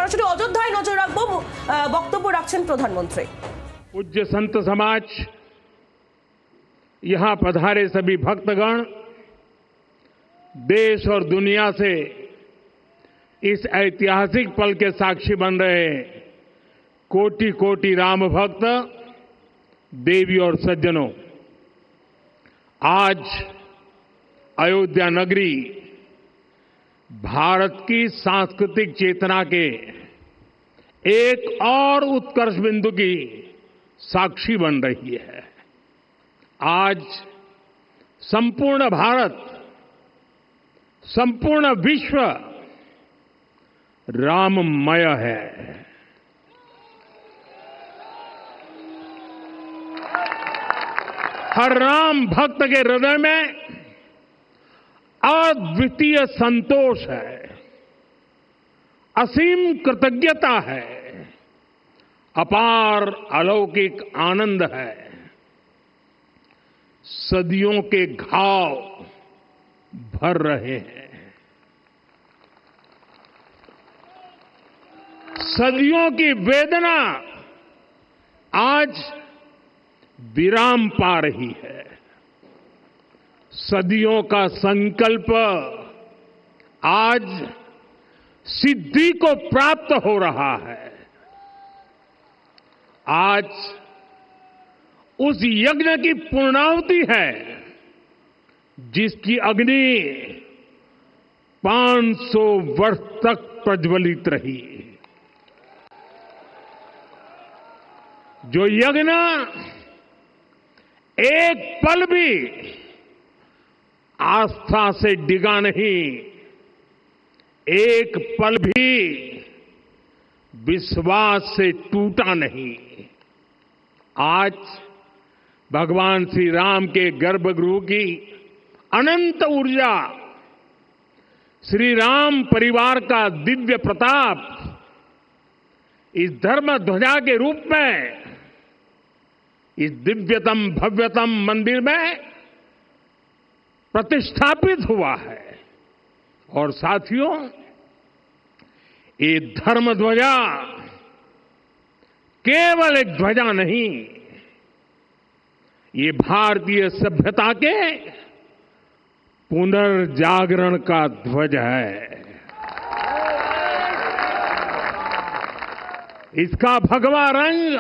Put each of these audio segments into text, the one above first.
সরাসরি অযোধ্যায় নজর রাখবো, বক্তব্য রাখছেন প্রধানমন্ত্রী। पूज्य संत समाज, यहां पधारे सभी भक्तगण, देश और दुनिया से इस ऐतिहासिक पल के साक्षी बन रहे कोटि कोटि राम भक्त, देवी और सज्जनों, आज अयोध्या नगरी भारत की सांस्कृतिक चेतना के एक और उत्कर्ष बिंदु की साक्षी बन रही है। आज संपूर्ण भारत, संपूर्ण विश्व राममय है। हर राम भक्त के हृदय में अद्वितीय संतोष है, असीम कृतज्ञता है, अपार अलौकिक आनंद है। सदियों के घाव भर रहे हैं, सदियों की वेदना आज विराम पा रही है, सदियों का संकल्प आज सिद्धि को प्राप्त हो रहा है। आज उस यज्ञ की पूर्णाहुति है जिसकी अग्नि 500 वर्ष तक प्रज्वलित रही, जो यज्ञ एक पल भी आस्था से डिगा नहीं, एक पल भी विश्वास से टूटा नहीं। आज भगवान श्री राम के गर्भगृह की अनंत ऊर्जा, श्री राम परिवार का दिव्य प्रताप इस धर्म ध्वजा के रूप में इस दिव्यतम भव्यतम मंदिर में प्रतिष्ठापित हुआ है। और साथियों, ये धर्म ध्वजा केवल एक ध्वजा नहीं, ये भारतीय सभ्यता के पुनर्जागरण का ध्वज है। इसका भगवा रंग,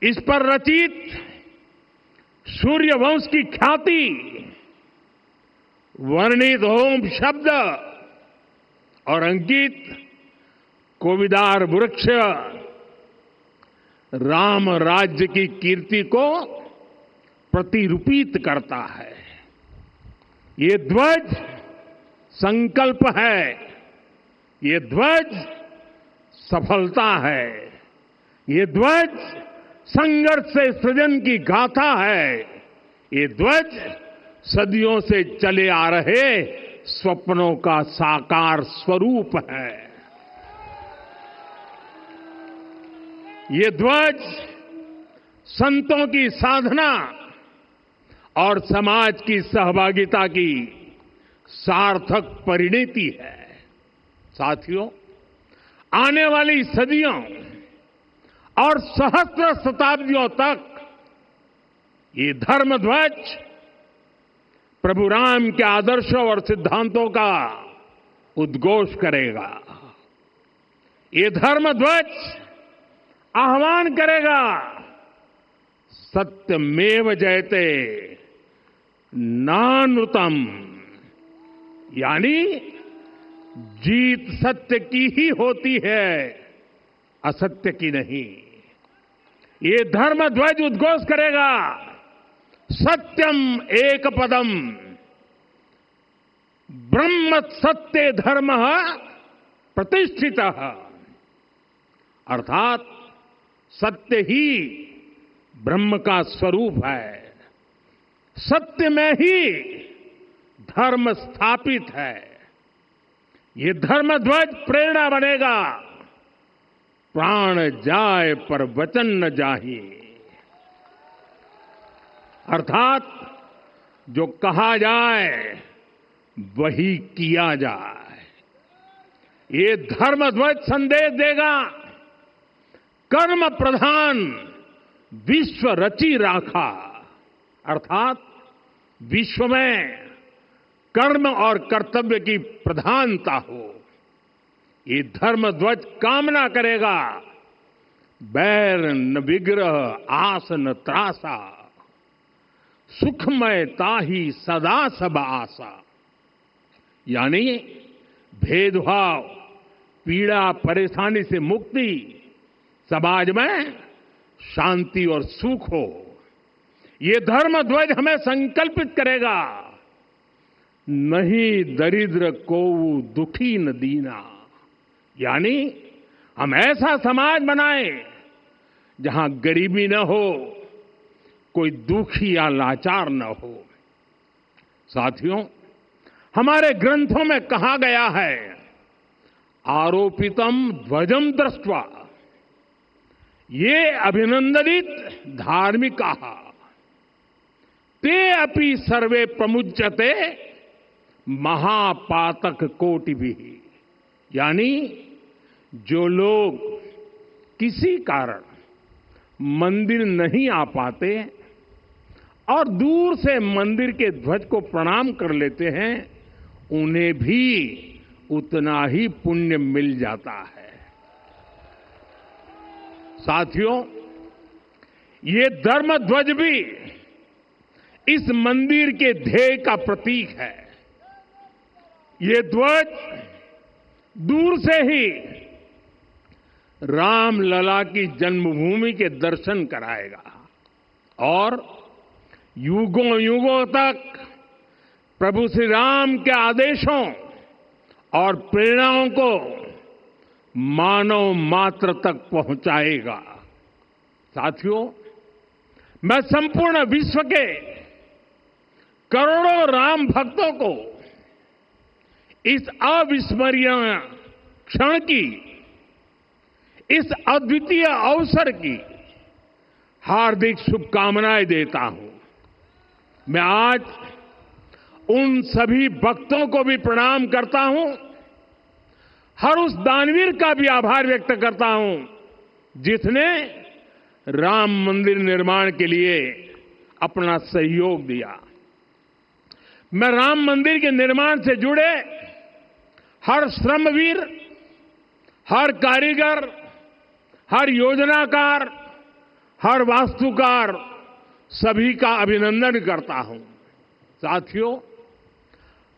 इस पर रचित सूर्यवंश की ख्याति, वर्णित ओम शब्द और अंकित कोविदार वृक्ष राम राज्य की कीर्ति को प्रतिरूपित करता है। ये ध्वज संकल्प है, ये ध्वज सफलता है, ये ध्वज संघर्ष से सृजन की गाथा है, ये ध्वज सदियों से चले आ रहे स्वप्नों का साकार स्वरूप है। ये ध्वज संतों की साधना और समाज की सहभागिता की सार्थक परिणति है। साथियों, आने वाली सदियों और सहस्त्र शताब्दियों तक ये धर्म ध्वज प्रभु राम के आदर्शों और सिद्धांतों का उद्घोष करेगा। ये धर्म ध्वज आह्वान करेगा, सत्यमेव जयते नानृतम, यानी जीत सत्य की ही होती है, असत्य की नहीं। ये धर्म ध्वज उद्घोष करेगा, सत्यम एक पदम ब्रह्म सत्य धर्म प्रतिष्ठित, अर्थात सत्य ही ब्रह्म का स्वरूप है, सत्य में ही धर्म स्थापित है। ये धर्म ध्वज प्रेरणा बनेगा, प्राण जाए पर वचन न जाहि, अर्थात जो कहा जाए वही किया जाए। ये धर्म ध्वज संदेश देगा, कर्म प्रधान विश्व रची राखा, अर्थात विश्व में कर्म और कर्तव्य की प्रधानता हो। ये धर्म ध्वज कामना करेगा, बैर न विग्रह आस न त्रासा, सुखमय ताही सदा सब आशा। यानी भेदभाव, पीड़ा, परेशानी से मुक्ति, समाज में शांति और सुख हो। ये धर्म ध्वज हमें संकल्पित करेगा, नहीं दरिद्र को दुखी न दीना। यानी हम ऐसा समाज बनाएं जहां गरीबी न हो, कोई दुखी या लाचार न हो। साथियों, हमारे ग्रंथों में कहा गया है, आरोपितम ध्वजम दृष्ट्वा ये अभिनंदनित धार्मिका ते अपि सर्वे प्रमुच्यते महापातक कोटि भी। यानी जो लोग किसी कारण मंदिर नहीं आ पाते और दूर से मंदिर के ध्वज को प्रणाम कर लेते हैं, उन्हें भी उतना ही पुण्य मिल जाता है। साथियों, ये धर्म ध्वज भी इस मंदिर के ध्येय का प्रतीक है। ये ध्वज दूर से ही राम लला की जन्मभूमि के दर्शन कराएगा और युगों युगों तक प्रभु श्री राम के आदेशों और प्रेरणाओं को मानव मात्र तक पहुंचाएगा। साथियों, मैं संपूर्ण विश्व के करोड़ों राम भक्तों को इस अविस्मरणीय क्षण की, इस अद्वितीय अवसर की हार्दिक शुभकामनाएं देता हूं। मैं आज उन सभी भक्तों को भी प्रणाम करता हूं, हर उस दानवीर का भी आभार व्यक्त करता हूं जिसने राम मंदिर निर्माण के लिए अपना सहयोग दिया। मैं राम मंदिर के निर्माण से जुड़े हर श्रमवीर, हर कारीगर, हर योजनाकार, हर वास्तुकार, सभी का अभिनंदन करता हूं। साथियों,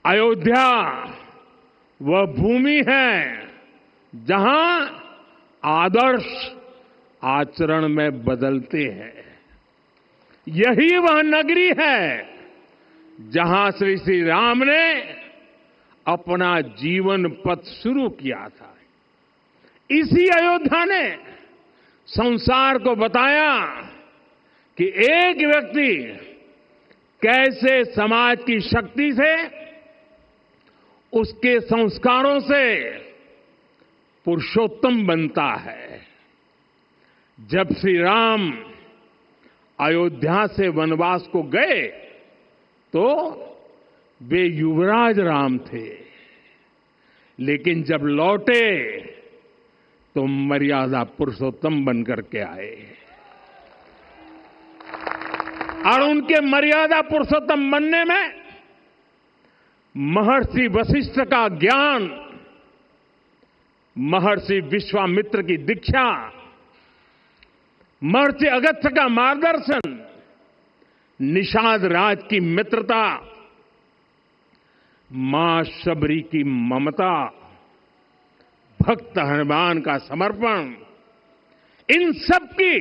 अयोध्या वह भूमि है जहां आदर्श आचरण में बदलते हैं। यही वह नगरी है जहां श्री श्री राम ने अपना जीवन पथ शुरू किया था। इसी अयोध्या ने संसार को बताया कि एक व्यक्ति कैसे समाज की शक्ति से, उसके संस्कारों से पुरुषोत्तम बनता है। जब श्री राम अयोध्या से वनवास को गए तो वे युवराज राम थे, लेकिन जब लौटे तो मर्यादा पुरुषोत्तम बनकर के आए और उनके मर्यादा पुरुषोत्तम बनने में महर्षि वशिष्ठ का ज्ञान, महर्षि विश्वामित्र की दीक्षा, महर्षि अगस्त्य का मार्गदर्शन, निषाद राज की मित्रता, मां शबरी की ममता, भक्त हनुमान का समर्पण, इन सब की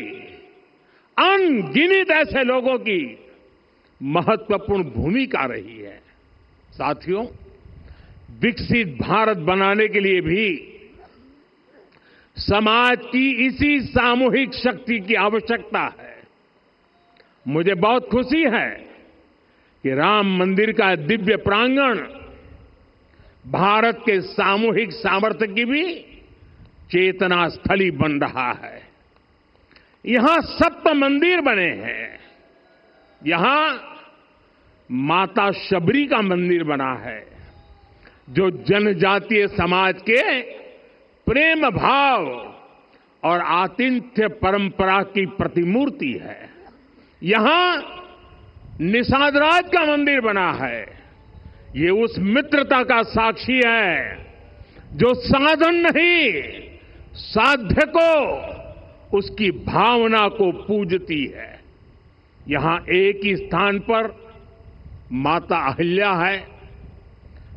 अनगिनत ऐसे लोगों की महत्वपूर्ण भूमिका रही है। साथियों, विकसित भारत बनाने के लिए भी समाज की इसी सामूहिक शक्ति की आवश्यकता है। मुझे बहुत खुशी है कि राम मंदिर का दिव्य प्रांगण भारत के सामूहिक सामर्थ्य की भी चेतना स्थली बन रहा है। यहां सप्त मंदिर बने हैं। यहां माता शबरी का मंदिर बना है, जो जनजातीय समाज के प्रेम भाव और आतिथ्य परंपरा की प्रतिमूर्ति है। यहां निषादराज का मंदिर बना है। ये उस मित्रता का साक्षी है जो साधन नहीं, साध्य को, उसकी भावना को पूजती है। यहां एक ही स्थान पर माता अहिल्या है,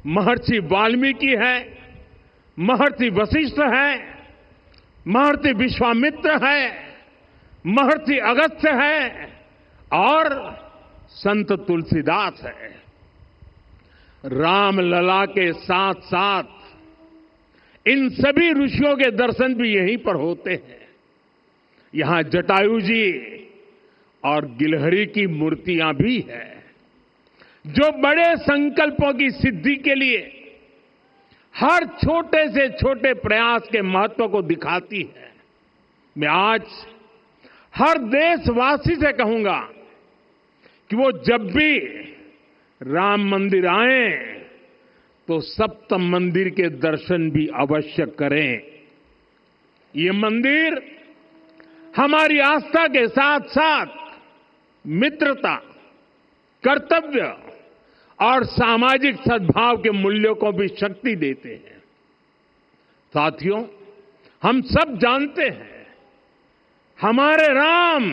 महर्षि वाल्मीकि है, महर्षि वशिष्ठ है, महर्षि विश्वामित्र है, महर्षि अगस्त्य है और संत तुलसीदास है। रामलला के साथ साथ इन सभी ऋषियों के दर्शन भी यहीं पर होते हैं। यहां जटायु जी और गिलहरी की मूर्तियां भी हैं, जो बड़े संकल्पों की सिद्धि के लिए हर छोटे से छोटे प्रयास के महत्व को दिखाती है। मैं आज हर देशवासी से कहूंगा कि वो जब भी राम मंदिर आए तो सप्त मंदिर के दर्शन भी अवश्य करें। ये मंदिर हमारी आस्था के साथ साथ मित्रता, कर्तव्य और सामाजिक सद्भाव के मूल्यों को भी शक्ति देते हैं। साथियों, हम सब जानते हैं हमारे राम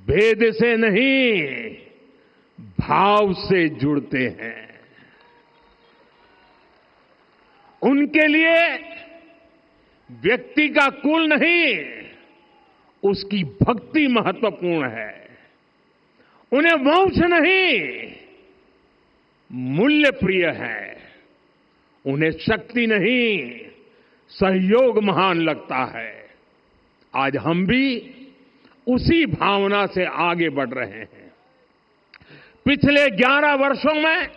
भेद से नहीं, भाव से जुड़ते हैं। उनके लिए व्यक्ति का कुल नहीं, उसकी भक्ति महत्वपूर्ण है। उन्हें वंश नहीं, मूल्य प्रिय है। उन्हें शक्ति नहीं, सहयोग महान लगता है। आज हम भी उसी भावना से आगे बढ़ रहे हैं। पिछले 11 वर्षों में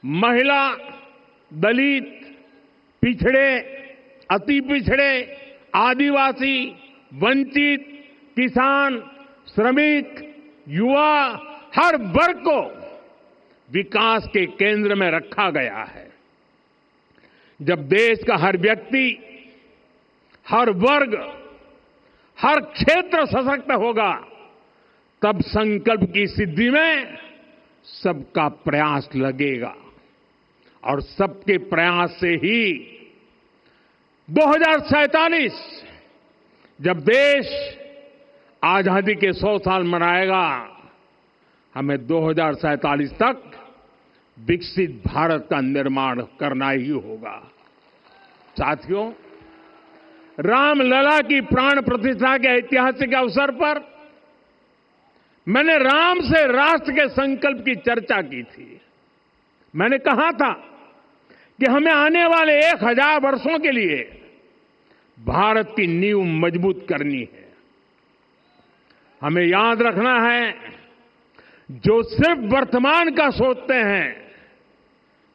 महिला, दलित, पिछड़े, अति पिछड़े, आदिवासी, वंचित, किसान, श्रमिक, युवा, हर वर्ग को विकास के केंद्र में रखा गया है। जब देश का हर व्यक्ति, हर वर्ग, हर क्षेत्र सशक्त होगा, तब संकल्प की सिद्धि में सबका प्रयास लगेगा और सबके प्रयास से ही 2047 जब देश आजादी के 100 साल मनाएगा, हमें 2047 तक विकसित भारत का निर्माण करना ही होगा। साथियों, रामलला की प्राण प्रतिष्ठा के ऐतिहासिक अवसर पर मैंने राम से राष्ट्र के संकल्प की चर्चा की थी। मैंने कहा था कि हमें आने वाले 1000 वर्षों के लिए भारत की नींव मजबूत करनी है। हमें याद रखना है, जो सिर्फ वर्तमान का सोचते हैं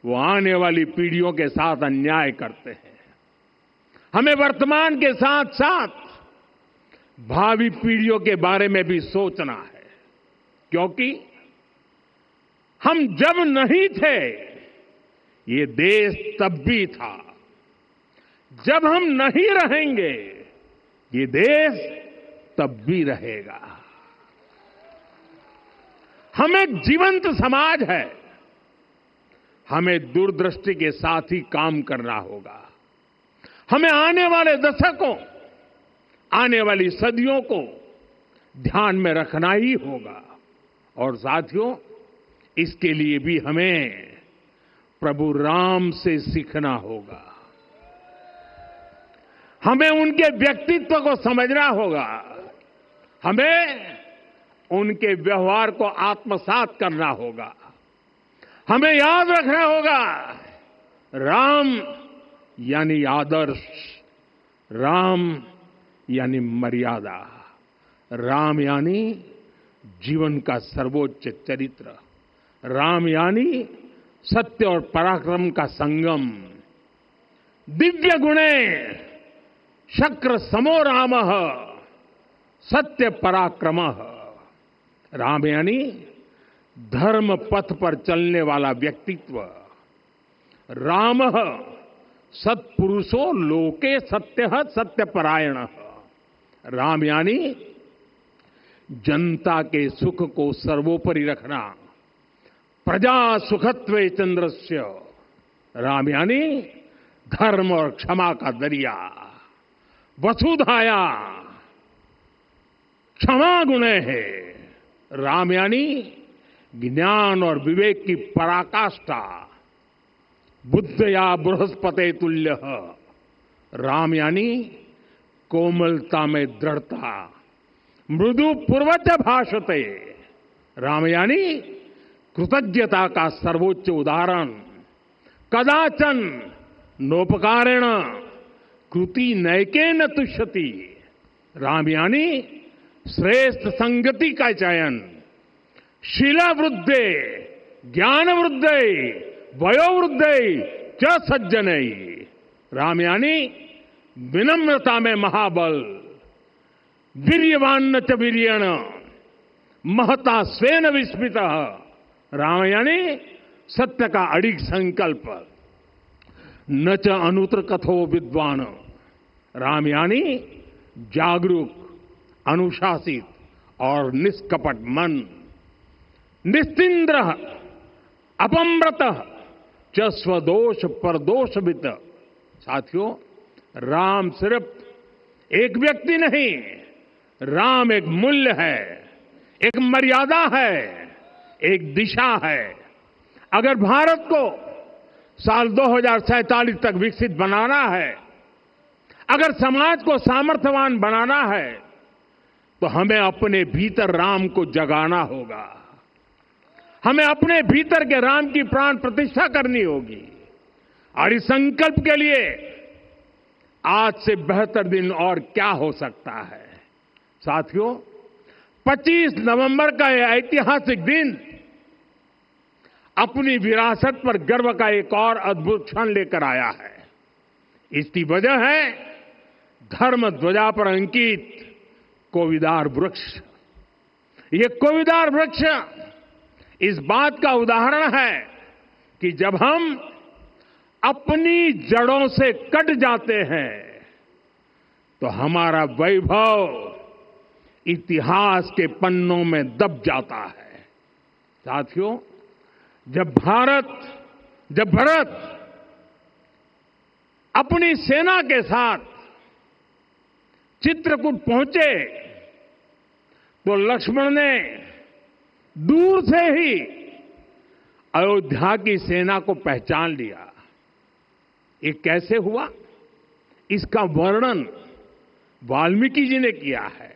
वो आने वाली पीढ़ियों के साथ अन्याय करते हैं। हमें वर्तमान के साथ साथ भावी पीढ़ियों के बारे में भी सोचना है, क्योंकि हम जब नहीं थे ये देश तब भी था, जब हम नहीं रहेंगे ये देश तब भी रहेगा। हम एक जीवंत समाज है, हमें दूरदृष्टि के साथ ही काम करना होगा। हमें आने वाले दशकों, आने वाली सदियों को ध्यान में रखना ही होगा। और साथियों, इसके लिए भी हमें प्रभु राम से सीखना होगा। हमें उनके व्यक्तित्व को समझना होगा। हमें उनके व्यवहार को आत्मसात करना होगा। हमें याद रखना होगा, राम यानी आदर्श, राम यानी मर्यादा, राम यानी जीवन का सर्वोच्च चरित्र, राम यानी सत्य और पराक्रम का संगम। दिव्य गुणे शक्र समो रामः सत्य पराक्रमः। राम यानी धर्म पथ पर चलने वाला व्यक्तित्व। रामः सत्पुरुषो लोके सत्यः सत्यपरायण। राम यानी जनता के सुख को सर्वोपरि रखना। प्रजा सुखत्वे चंद्रस्य। राम यानी धर्म और क्षमा का दरिया। वसुधाया क्षमा गुणे है। राम यानी ज्ञान और विवेक की पराकाष्ठा। बुद्ध या बृहस्पति तुल्य। राम यानी कोमलता में दृढ़ता। मृदु पूर्वज भाषते। राम यानी कृतज्ञता का सर्वोच्च उदाहरण। कदाचन नोपकारेण कृति नैकेन तुष्यति। राम यानी श्रेष्ठ संगति का चयन। शीला वृद्धे ज्ञान वृद्धे वयोवृद्धे च सज्जनै। राम यानी विनम्रता में महाबल। वीर्यवान च वीर्येण महता स्वेन विस्मितः। राम यानी सत्य का अडिग संकल्प। न च अनुत्र कथो विद्वान। राम यानी जागरूक, अनुशासित और निष्कपट मन। निस्तिंद्र अपम्रत च स्वदोष परदोषवित। साथियों, राम सिर्फ एक व्यक्ति नहीं, राम एक मूल्य है, एक मर्यादा है, एक दिशा है। अगर भारत को साल 2047 तक विकसित बनाना है, अगर समाज को सामर्थ्यवान बनाना है, तो हमें अपने भीतर राम को जगाना होगा। हमें अपने भीतर के राम की प्राण प्रतिष्ठा करनी होगी। और इस संकल्प के लिए आज से बेहतर दिन और क्या हो सकता है। साथियों, 25 नवंबर का यह ऐतिहासिक दिन अपनी विरासत पर गर्व का एक और अद्भुत क्षण लेकर आया है। इसकी वजह है धर्म ध्वजा पर अंकित कोविदार वृक्ष। ये कोविदार वृक्ष इस बात का उदाहरण है कि जब हम अपनी जड़ों से कट जाते हैं तो हमारा वैभव इतिहास के पन्नों में दब जाता है। साथियों, जब भरत अपनी सेना के साथ चित्रकूट पहुंचे तो लक्ष्मण ने दूर से ही अयोध्या की सेना को पहचान लिया। ये कैसे हुआ, इसका वर्णन वाल्मीकि जी ने किया है।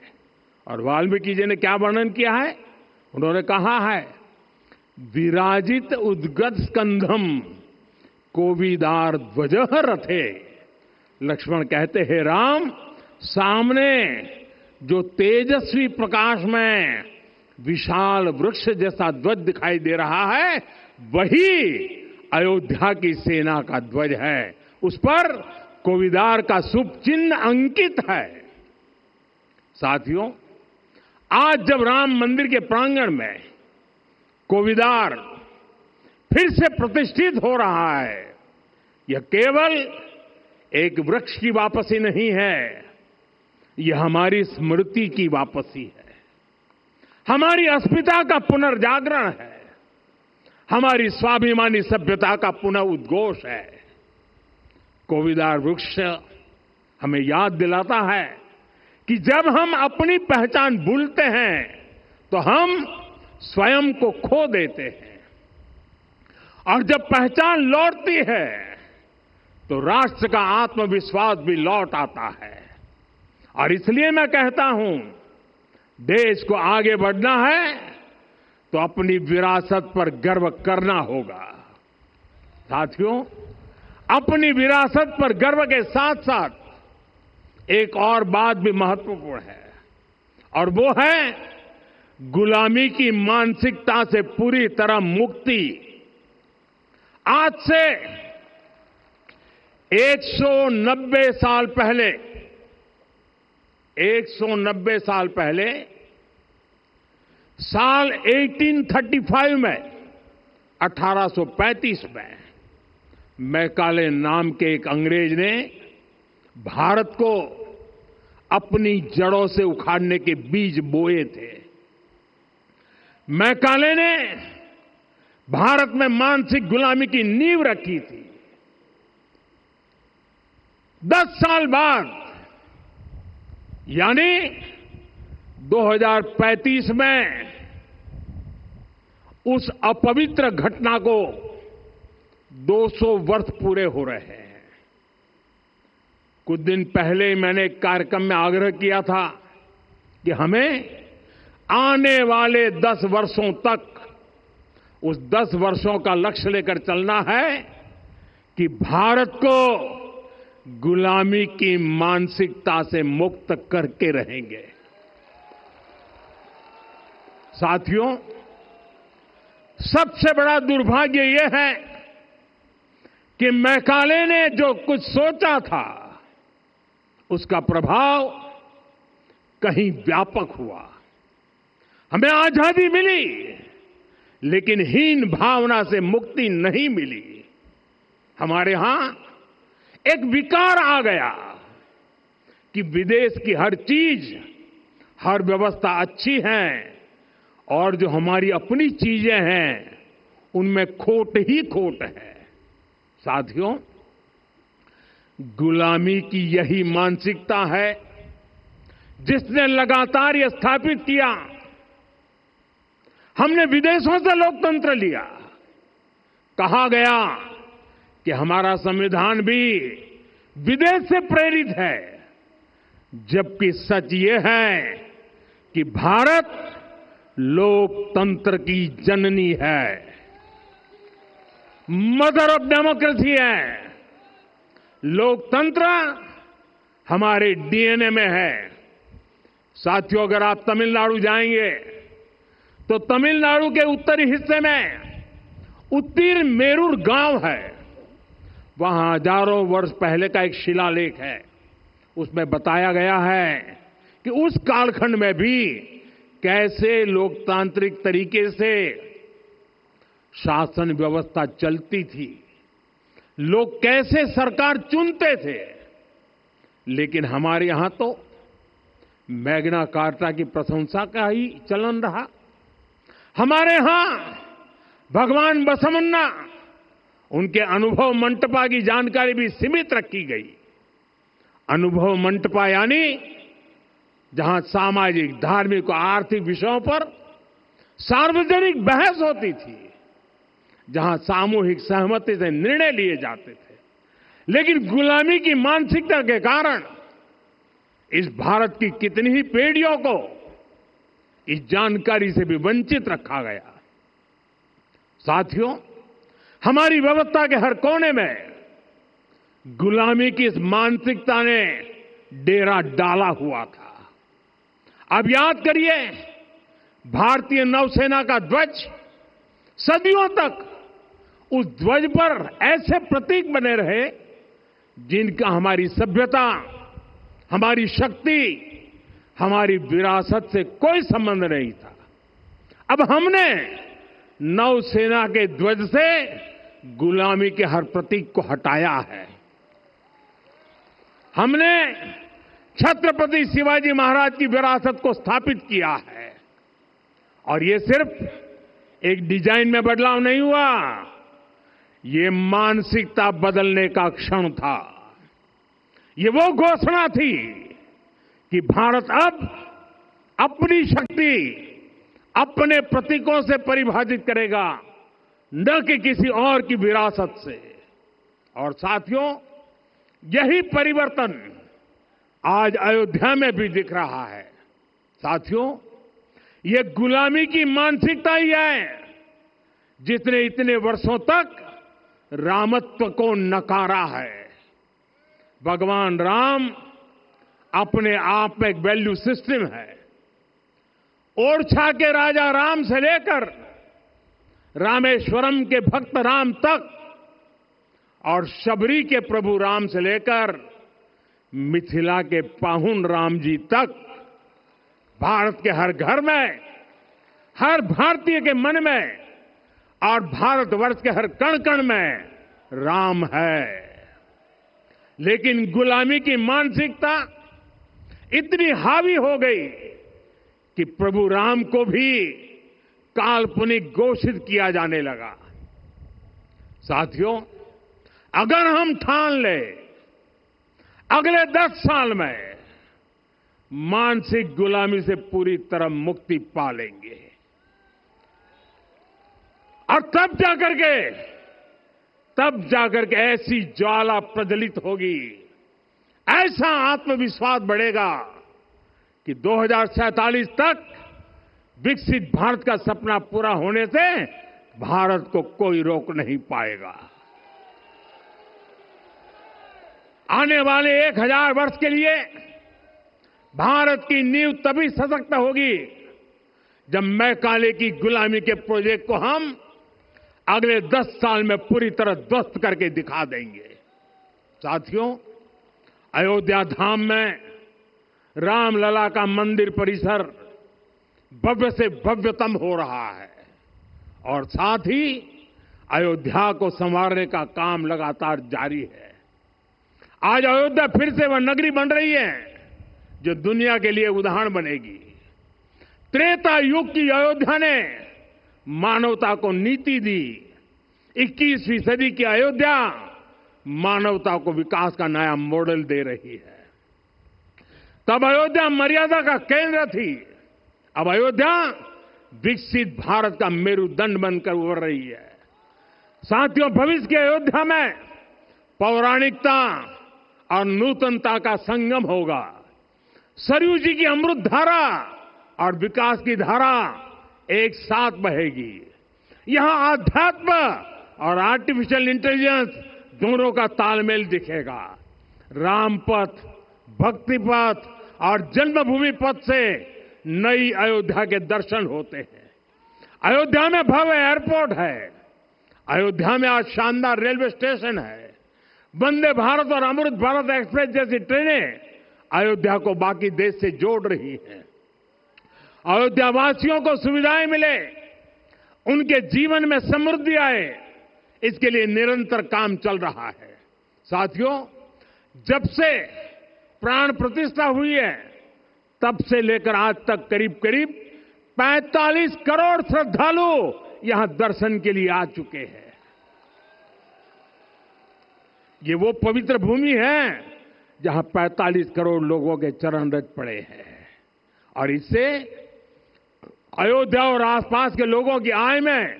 और वाल्मीकि जी ने क्या वर्णन किया है? उन्होंने कहा है, विराजित उद्गत स्कंधम कोविदार ध्वज रथे। लक्ष्मण कहते हैं, राम, सामने जो तेजस्वी प्रकाश में विशाल वृक्ष जैसा ध्वज दिखाई दे रहा है, वही अयोध्या की सेना का ध्वज है। उस पर कोविदार का शुभ चिन्ह अंकित है। साथियों, आज जब राम मंदिर के प्रांगण में कोविदार फिर से प्रतिष्ठित हो रहा है, यह केवल एक वृक्ष की वापसी नहीं है, यह हमारी स्मृति की वापसी है, हमारी अस्मिता का पुनर्जागरण है, हमारी स्वाभिमानी सभ्यता का पुनः उद्घोष है। कोविदार वृक्ष हमें याद दिलाता है कि जब हम अपनी पहचान भूलते हैं तो हम स्वयं को खो देते हैं, और जब पहचान लौटती है तो राष्ट्र का आत्मविश्वास भी लौट आता है। और इसलिए मैं कहता हूं, देश को आगे बढ़ना है तो अपनी विरासत पर गर्व करना होगा। साथियों, अपनी विरासत पर गर्व के साथ साथ एक और बात भी महत्वपूर्ण है, और वो है गुलामी की मानसिकता से पूरी तरह मुक्ति। आज से 190 साल पहले 190 साल पहले साल 1835 में 1835 में मैकाले नाम के एक अंग्रेज ने भारत को अपनी जड़ों से उखाड़ने के बीज बोए थे। मैकाले ने भारत में मानसिक गुलामी की नींव रखी थी। 10 साल बाद यानी 2035 में उस अपवित्र घटना को 200 वर्ष पूरे हो रहे हैं। कुछ दिन पहले मैंने एक कार्यक्रम में आग्रह किया था कि हमें आने वाले 10 वर्षों तक उस 10 वर्षों का लक्ष्य लेकर चलना है कि भारत को गुलामी की मानसिकता से मुक्त करके रहेंगे। साथियों, सबसे बड़ा दुर्भाग्य यह है कि मैकाले ने जो कुछ सोचा था उसका प्रभाव कहीं व्यापक हुआ। हमें आजादी मिली, लेकिन हीन भावना से मुक्ति नहीं मिली। हमारे यहां एक विकार आ गया कि विदेश की हर चीज, हर व्यवस्था अच्छी है और जो हमारी अपनी चीजें हैं उनमें खोट ही खोट है। साथियों, गुलामी की यही मानसिकता है जिसने लगातार यह स्थापित किया। हमने विदेशों से लोकतंत्र लिया। कहा गया कि हमारा संविधान भी विदेश से प्रेरित है, जबकि सच ये है कि भारत लोकतंत्र की जननी है, मदर ऑफ डेमोक्रेसी है। लोकतंत्र हमारे डीएनए में है। साथियों, अगर आप तमिलनाडु जाएंगे तो तमिलनाडु के उत्तरी हिस्से में उत्तीरमेरूर गांव है। वहां हजारों वर्ष पहले का एक शिलालेख है। उसमें बताया गया है कि उस कालखंड में भी कैसे लोकतांत्रिक तरीके से शासन व्यवस्था चलती थी, लोग कैसे सरकार चुनते थे। लेकिन हमारे यहां तो मैग्ना कार्टा की प्रशंसा का ही चलन रहा। हमारे यहां भगवान बसवन्ना, उनके अनुभव मंटपा की जानकारी भी सीमित रखी गई। अनुभव मंटपा यानी जहां सामाजिक, धार्मिक और आर्थिक विषयों पर सार्वजनिक बहस होती थी, जहां सामूहिक सहमति से निर्णय लिए जाते थे। लेकिन गुलामी की मानसिकता के कारण इस भारत की कितनी ही पीढ़ियों को इस जानकारी से भी वंचित रखा गया। साथियों, हमारी व्यवस्था के हर कोने में गुलामी की इस मानसिकता ने डेरा डाला हुआ था। अब याद करिए, भारतीय नौसेना का ध्वज सदियों तक उस ध्वज पर ऐसे प्रतीक बने रहे जिनका हमारी सभ्यता, हमारी शक्ति, हमारी विरासत से कोई संबंध नहीं था। अब हमने नौसेना के ध्वज से गुलामी के हर प्रतीक को हटाया है। हमने छत्रपति शिवाजी महाराज की विरासत को स्थापित किया है। और ये सिर्फ एक डिजाइन में बदलाव नहीं हुआ, ये मानसिकता बदलने का क्षण था। ये वो घोषणा थी कि भारत अब अपनी शक्ति अपने प्रतीकों से परिभाषित करेगा, न कि किसी और की विरासत से। और साथियों, यही परिवर्तन आज अयोध्या में भी दिख रहा है। साथियों, ये गुलामी की मानसिकता ही है जिसने इतने वर्षों तक रामत्व को नकारा है। भगवान राम अपने आप में एक वैल्यू सिस्टम है। ओरछा के राजा राम से लेकर रामेश्वरम के भक्त राम तक और शबरी के प्रभु राम से लेकर मिथिला के पाहुन राम जी तक भारत के हर घर में हर भारतीय के मन में और भारतवर्ष के हर कण कण में राम है। लेकिन गुलामी की मानसिकता इतनी हावी हो गई कि प्रभु राम को भी काल्पनिक घोषित किया जाने लगा। साथियों, अगर हम ठान ले अगले 10 साल में मानसिक गुलामी से पूरी तरह मुक्ति पा लेंगे और तब जाकर के ऐसी ज्वाला प्रज्वलित होगी, ऐसा आत्मविश्वास बढ़ेगा कि 2047 तक विकसित भारत का सपना पूरा होने से भारत को कोई रोक नहीं पाएगा। आने वाले 1000 वर्ष के लिए भारत की नींव तभी सशक्त होगी जब मैकाले की गुलामी के प्रोजेक्ट को हम अगले 10 साल में पूरी तरह ध्वस्त करके दिखा देंगे। साथियों, अयोध्या धाम में रामलला का मंदिर परिसर भव्य से भव्यतम हो रहा है और साथ ही अयोध्या को संवारने का काम लगातार जारी है। आज अयोध्या फिर से वह नगरी बन रही है जो दुनिया के लिए उदाहरण बनेगी। त्रेता युग की अयोध्या ने मानवता को नीति दी। 21वीं सदी की अयोध्या मानवता को विकास का नया मॉडल दे रही है। तब अयोध्या मर्यादा का केंद्र थी, अब अयोध्या विकसित भारत का मेरुदंड बनकर उभर रही है। साथियों, भविष्य की अयोध्या में पौराणिकता और नूतनता का संगम होगा। सरयू जी की अमृत धारा और विकास की धारा एक साथ बहेगी। यहां आध्यात्म और आर्टिफिशियल इंटेलिजेंस दोनों का तालमेल दिखेगा। राम पथ, भक्ति पथ और जन्मभूमि पथ से नई अयोध्या के दर्शन होते हैं। अयोध्या में भव्य एयरपोर्ट है। अयोध्या में आज शानदार रेलवे स्टेशन है। वंदे भारत और अमृत भारत एक्सप्रेस जैसी ट्रेनें अयोध्या को बाकी देश से जोड़ रही हैं। अयोध्या वासियों को सुविधाएं मिले, उनके जीवन में समृद्धि आए, इसके लिए निरंतर काम चल रहा है। साथियों, जब से प्राण प्रतिष्ठा हुई है तब से लेकर आज तक करीब 45 करोड़ श्रद्धालु यहां दर्शन के लिए आ चुके हैं। ये वो पवित्र भूमि है जहां 45 करोड़ लोगों के चरण रज पड़े हैं और इससे अयोध्या और आसपास के लोगों की आय में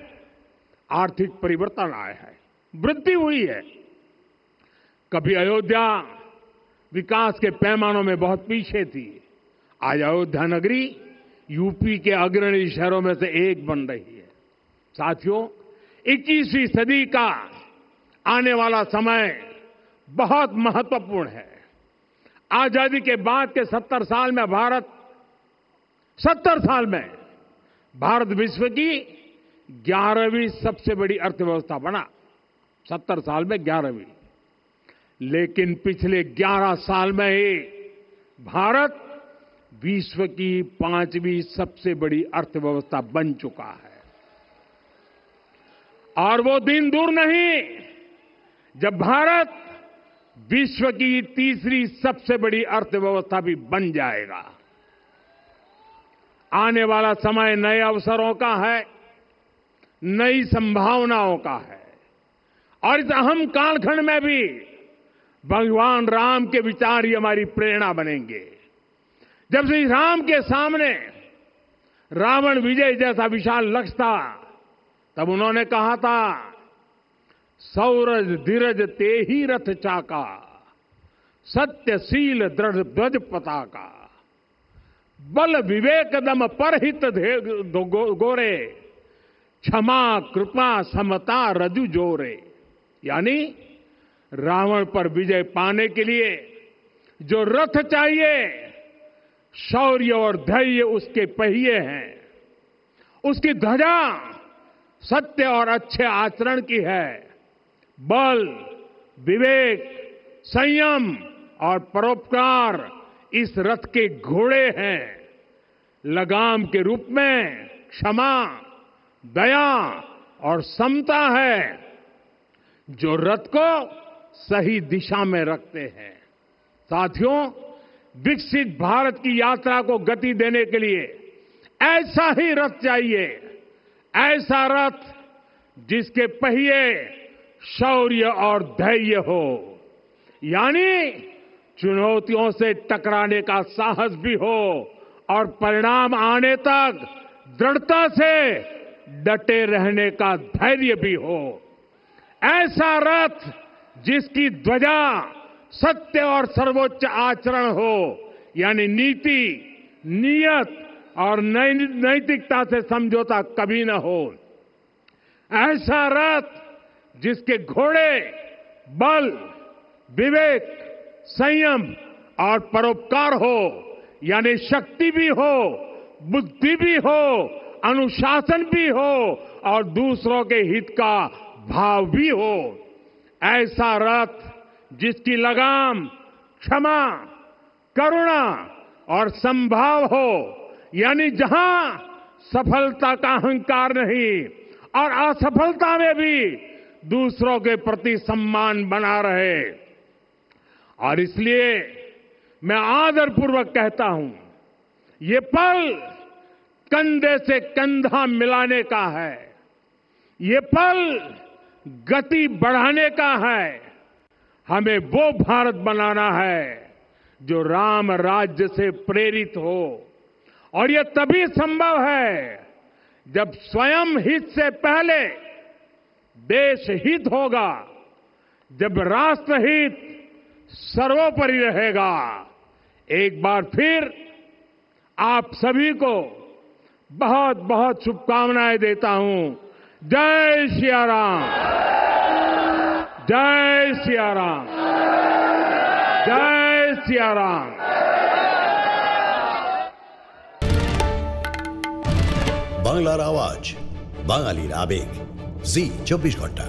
आर्थिक परिवर्तन आया है, वृद्धि हुई है। कभी अयोध्या विकास के पैमानों में बहुत पीछे थी, आज अयोध्या नगरी यूपी के अग्रणी शहरों में से एक बन रही है। साथियों, 21वीं सदी का आने वाला समय बहुत महत्वपूर्ण है। आजादी के बाद के 70 साल में भारत विश्व की 11वीं सबसे बड़ी अर्थव्यवस्था बना। 70 साल में 11वीं। लेकिन पिछले 11 साल में ही भारत विश्व की 5वीं सबसे बड़ी अर्थव्यवस्था बन चुका है। और वो दिन दूर नहीं जब भारत विश्व की 3री सबसे बड़ी अर्थव्यवस्था भी बन जाएगा। आने वाला समय नए अवसरों का है, नई संभावनाओं का है और इस अहम कालखंड में भी भगवान राम के विचार ही हमारी प्रेरणा बनेंगे। जब श्री राम के सामने रावण विजय जैसा विशाल लक्ष्य था, तब उन्होंने कहा था, सौरज धीरज ते ही रथ चाका, सत्यशील दृढ़ ध्वज पताका, बल विवेक दम परहित गोरे, क्षमा कृपा समता रजु जोरे। यानी रावण पर विजय पाने के लिए जो रथ चाहिए, शौर्य और धैर्य उसके पहिए हैं, उसकी ध्वजा सत्य और अच्छे आचरण की है, बल, विवेक, संयम और परोपकार इस रथ के घोड़े हैं। लगाम के रूप में क्षमा, दया और समता है जो रथ को सही दिशा में रखते हैं। साथियों, विकसित भारत की यात्रा को गति देने के लिए ऐसा ही रथ चाहिए, ऐसा रथ जिसके पहिए शौर्य और धैर्य हो, यानी चुनौतियों से टकराने का साहस भी हो और परिणाम आने तक दृढ़ता से डटे रहने का धैर्य भी हो। ऐसा रथ जिसकी ध्वजा सत्य और सर्वोच्च आचरण हो, यानी नीति, नियत और नैतिकता से समझौता कभी न हो। ऐसा रथ जिसके घोड़े बल, विवेक, संयम और परोपकार हो, यानी शक्ति भी हो, बुद्धि भी हो, अनुशासन भी हो और दूसरों के हित का भाव भी हो। ऐसा रथ जिसकी लगाम क्षमा, करुणा और संभाव हो, यानी जहां सफलता का अहंकार नहीं और असफलता में भी दूसरों के प्रति सम्मान बना रहे। और इसलिए मैं आदरपूर्वक कहता हूं, ये पल कंधे से कंधा मिलाने का है, ये पल गति बढ़ाने का है। हमें वो भारत बनाना है जो राम राज्य से प्रेरित हो, और ये तभी संभव है जब स्वयं हित से पहले देश हित होगा, जब राष्ट्र हित सर्वोपरि रहेगा। एक बार फिर आप सभी को बहुत बहुत शुभकामनाएं देता हूं। जय सिया राम, जय सिया राम, जय सिया राम। বাংলার আওয়াজ, বাঙালির আবেগ, জি 24 ঘন্টা।